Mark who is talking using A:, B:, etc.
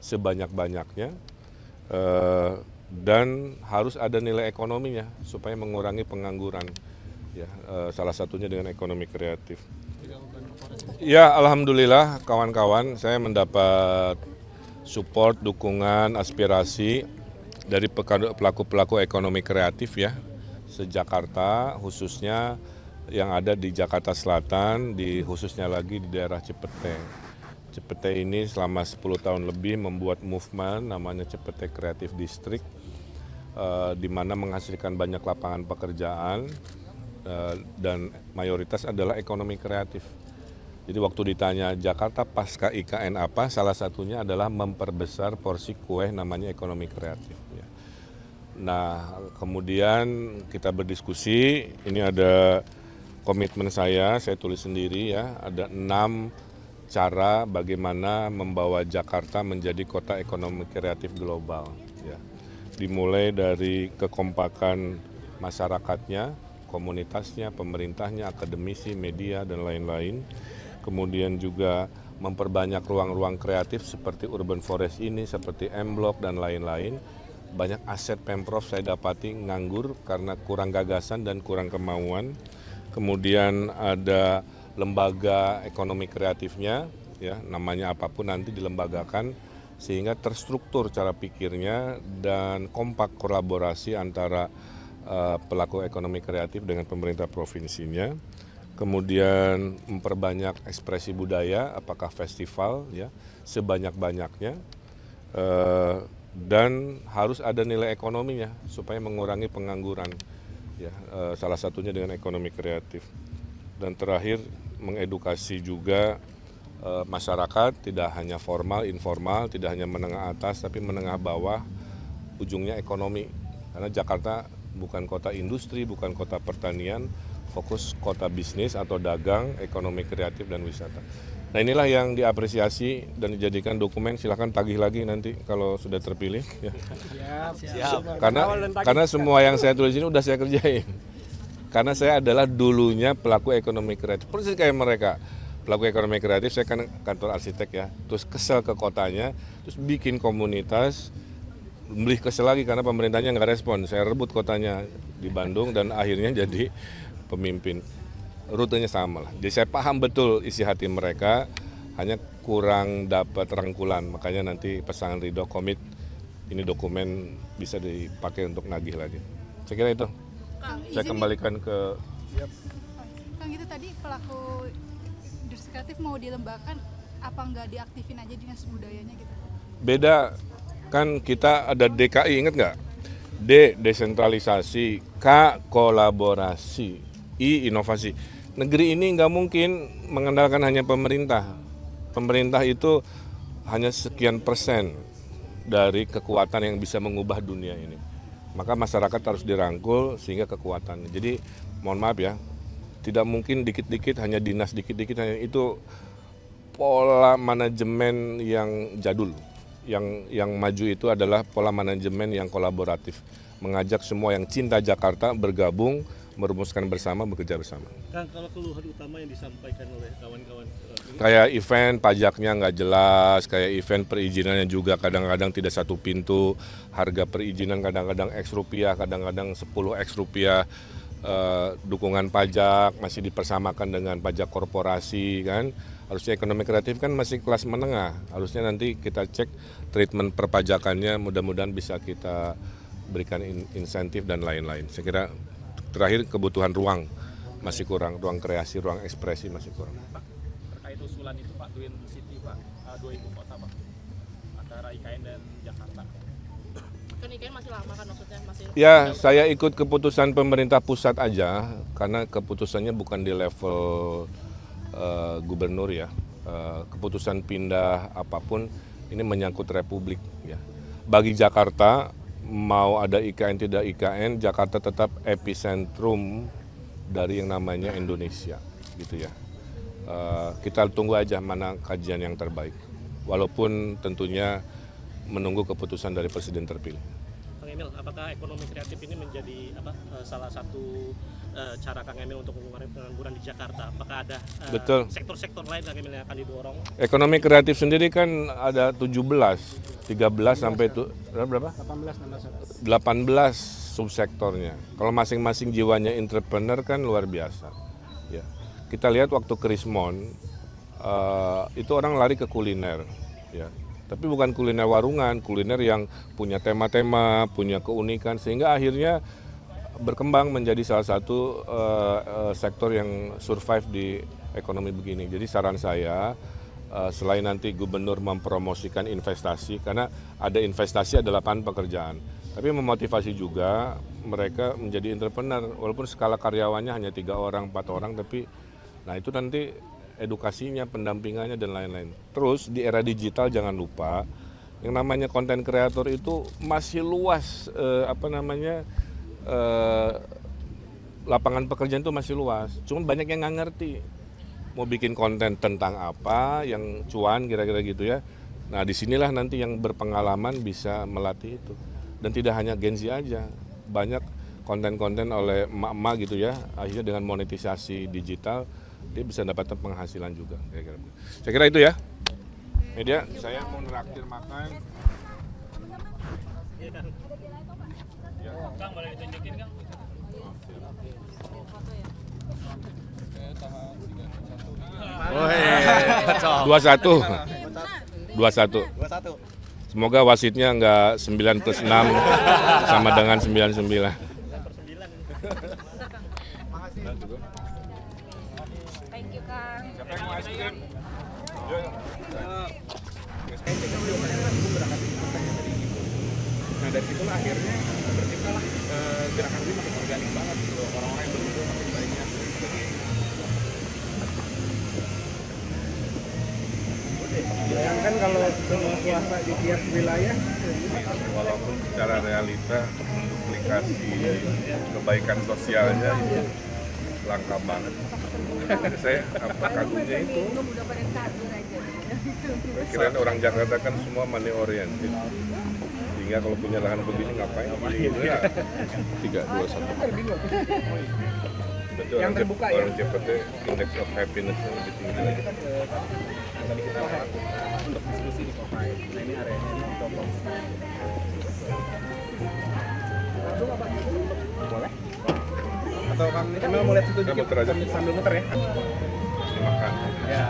A: sebanyak-banyaknya, dan harus ada nilai ekonominya supaya mengurangi pengangguran. Ya, salah satunya dengan ekonomi kreatif. Ya, alhamdulillah kawan-kawan, saya mendapat support, dukungan, aspirasi dari pelaku-pelaku ekonomi kreatif ya, se-Jakarta khususnya yang ada di Jakarta Selatan, khususnya lagi di daerah Cipete. Cipete ini selama 10 tahun lebih membuat movement namanya Cipete Creative District, di mana menghasilkan banyak lapangan pekerjaan, dan mayoritas adalah ekonomi kreatif. Jadi waktu ditanya Jakarta pasca IKN apa, salah satunya adalah memperbesar porsi kue namanya ekonomi kreatif. Nah, kemudian kita berdiskusi, ini ada komitmen saya tulis sendiri ya, ada 6 cara bagaimana membawa Jakarta menjadi kota ekonomi kreatif global. Ya. Dimulai dari kekompakan masyarakatnya, komunitasnya, pemerintahnya, akademisi, media, dan lain-lain. Kemudian juga memperbanyak ruang-ruang kreatif seperti urban forest ini, seperti M-Block dan lain-lain. Banyak aset Pemprov saya dapati nganggur karena kurang gagasan dan kurang kemauan. Kemudian ada lembaga ekonomi kreatifnya, ya namanya apapun nanti dilembagakan sehingga terstruktur cara pikirnya dan kompak kolaborasi antara pelaku ekonomi kreatif dengan pemerintah provinsinya. Kemudian memperbanyak ekspresi budaya, apakah festival ya sebanyak-banyaknya, dan harus ada nilai ekonominya supaya mengurangi pengangguran ya, salah satunya dengan ekonomi kreatif. Dan terakhir mengedukasi juga masyarakat, tidak hanya formal, informal, tidak hanya menengah atas tapi menengah bawah, ujungnya ekonomi. Karena Jakarta bukan kota industri, bukan kota pertanian, fokus kota bisnis atau dagang, ekonomi kreatif dan wisata. Nah, inilah yang diapresiasi dan dijadikan dokumen. Silahkan tagih lagi nanti kalau sudah terpilih. Ya. Siap. Karena semua yang saya tulis ini udah saya kerjain. Karena saya adalah dulunya pelaku ekonomi kreatif. Persis kayak mereka. Pelaku ekonomi kreatif, saya kan kantor arsitek ya. Terus kesel ke kotanya, terus bikin komunitas, beli kesel lagi karena pemerintahnya nggak respon. Saya rebut kotanya di Bandung dan akhirnya jadi pemimpin. Rutenya sama lah. Jadi saya paham betul isi hati mereka, hanya kurang dapat rangkulan. Makanya nanti pasangan Ridho komit ini dokumen bisa dipakai untuk nagih lagi. Saya kira itu.
B: Kang,
A: saya kembalikan ke...
B: Kang, itu tadi pelaku industri kreatif mau dilembagakan, apa nggak diaktifin aja dinas budayanya gitu?
A: Beda, kan kita ada DKI, ingat nggak? D, desentralisasi, K, kolaborasi, I, inovasi. Negeri ini nggak mungkin mengandalkan hanya pemerintah. Pemerintah itu hanya sekian persen dari kekuatan yang bisa mengubah dunia ini. Maka masyarakat harus dirangkul sehingga kekuatan. Jadi mohon maaf ya, tidak mungkin dikit-dikit hanya dinas dikit-dikit, hanya itu pola manajemen yang jadul. Yang maju itu adalah pola manajemen yang kolaboratif. Mengajak semua yang cinta Jakarta bergabung, merumuskan bersama, bekerja bersama.
C: Kang, kalau keluhan utama yang disampaikan oleh kawan-kawan
A: kayak event pajaknya nggak jelas, kayak event perizinannya juga kadang-kadang tidak satu pintu, harga perizinan kadang-kadang X rupiah, kadang-kadang 10 X rupiah, dukungan pajak masih dipersamakan dengan pajak korporasi kan. Harusnya ekonomi kreatif kan masih kelas menengah, harusnya nanti kita cek treatment perpajakannya, mudah-mudahan bisa kita berikan insentif dan lain-lain. Saya kira terakhir kebutuhan ruang masih kurang, ruang kreasi, ruang ekspresi masih kurang.
D: Pak, terkait usulan itu Pak, Twin City Pak, 2 ibu kota Pak, antara IKN dan Jakarta.
E: Kan IKN masih lama kan maksudnya?
A: Ya, saya ikut keputusan pemerintah pusat aja, karena keputusannya bukan di level gubernur ya. Keputusan pindah apapun ini menyangkut republik ya. Bagi Jakarta, mau ada IKN tidak IKN, Jakarta tetap epicentrum dari yang namanya Indonesia, gitu ya. Kita tunggu aja mana kajian yang terbaik, walaupun tentunya menunggu keputusan dari Presiden terpilih.
C: Kang Emil, apakah ekonomi kreatif ini menjadi salah satu cara Kang Emil untuk mengurangi pengangguran di Jakarta? Apakah ada
A: Betul.
C: sektor-sektor lain Kang Emil yang akan didorong?
A: Ekonomi kreatif sendiri kan ada 13 sampai berapa? 18 subsektornya. Kalau masing-masing jiwanya entrepreneur kan luar biasa. Ya. Kita lihat waktu Krismon itu orang lari ke kuliner, ya. Tapi bukan kuliner warungan, kuliner yang punya tema-tema, punya keunikan, sehingga akhirnya berkembang menjadi salah satu sektor yang survive di ekonomi begini. Jadi saran saya, selain nanti gubernur mempromosikan investasi, karena ada investasi ada lapangan pekerjaan, tapi memotivasi juga mereka menjadi entrepreneur, walaupun skala karyawannya hanya 3 orang, 4 orang, tapi nah itu nanti edukasinya, pendampingannya dan lain-lain. Terus di era digital jangan lupa yang namanya konten kreator itu masih luas lapangan pekerjaan itu masih luas. Cuma banyak yang nggak ngerti mau bikin konten tentang apa yang cuan kira-kira gitu ya. Nah disinilah nanti yang berpengalaman bisa melatih itu. Dan tidak hanya Gen Z aja, banyak konten-konten oleh emak-emak gitu ya. Akhirnya dengan monetisasi digital dia bisa dapat penghasilan juga. Saya kira itu ya. Media, saya mau neraktir makan.
D: Kang, boleh ditunjukin Kang?
F: Oh iya,
A: 21. Semoga wasitnya enggak 9+6 sama dengan 99.
E: Thank you, Kang.
A: Siapa yang mau es krim?
F: Nah dari situlah akhirnya terciptalah gerakan ini makin organik banget gitu. Orang-orang yang berkumpul makin banyak. Bayangkan kalau semua swasta di tiap wilayah.
A: Walaupun secara realita duplikasi kebaikan sosialnya itu langka banget. Saya kagumnya itu. Kirain orang Jakarta kan semua money oriented. Sehingga kalau punya lahan begini ngapain? Ya. 3, 2, 1. Betul,
F: Yang terbuka ya?
A: Orang cepet deh, index of happiness-nya lebih tinggi lagi.
F: Tadi kita untuk diskusi di Kopai. Nah ini areanya ini ditopong. Boleh? Atau Kang Emil mau lihat situ
A: Saya
F: dikit
A: muter aja.
F: sambil muter ya?
A: Makan.
F: Ya.